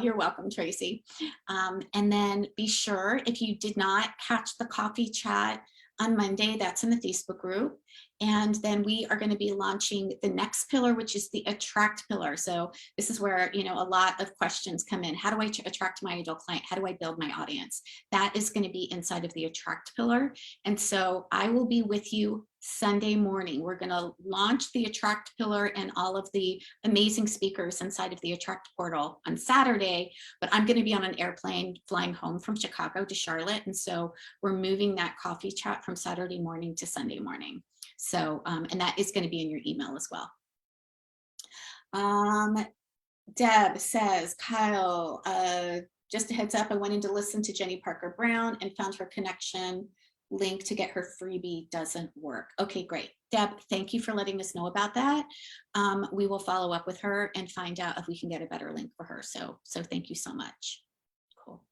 You're welcome, Tracy. And then be sure, if you did not catch the coffee chat on Monday, that's in the Facebook group. And then we are going to be launching the next pillar, which is the attract pillar. So this is where, a lot of questions come in. How do I attract my ideal client? How do I build my audience? That is going to be inside of the attract pillar. And so I will be with you Sunday morning. We're going to launch the attract pillar and all of the amazing speakers inside of the attract portal on Saturday, but I'm going to be on an airplane flying home from Chicago to Charlotte. And so we're moving that coffee chat from Saturday morning to Sunday morning. So, and that is going to be in your email as well. Deb says, Kyle, just a heads up, I went in to listen to Jenny Parker Brown and found her connection link to get her freebie doesn't work. Okay, great. Deb, thank you for letting us know about that. We will follow up with her and find out if we can get a better link for her. So thank you so much. Cool.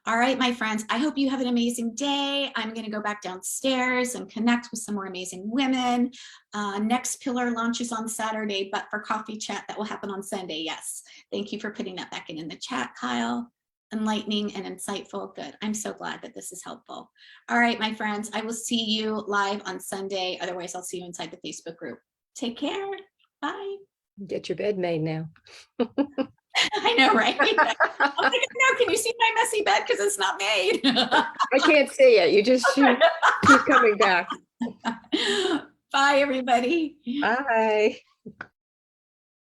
All right, my friends, I hope you have an amazing day. I'm going to go back downstairs and connect with some more amazing women. Next pillar launches on Saturday, but for coffee chat, that will happen on Sunday. Yes. Thank you for putting that back in the chat, Kyle. Enlightening and insightful. Good. I'm so glad that this is helpful. All right, my friends, I will see you live on Sunday. Otherwise, I'll see you inside the Facebook group. Take care. Bye. Get your bed made now. I know, right? I'm like, no, can you see my messy bed? Because it's not made. I can't see it. You just keep coming back. Bye, everybody. Bye.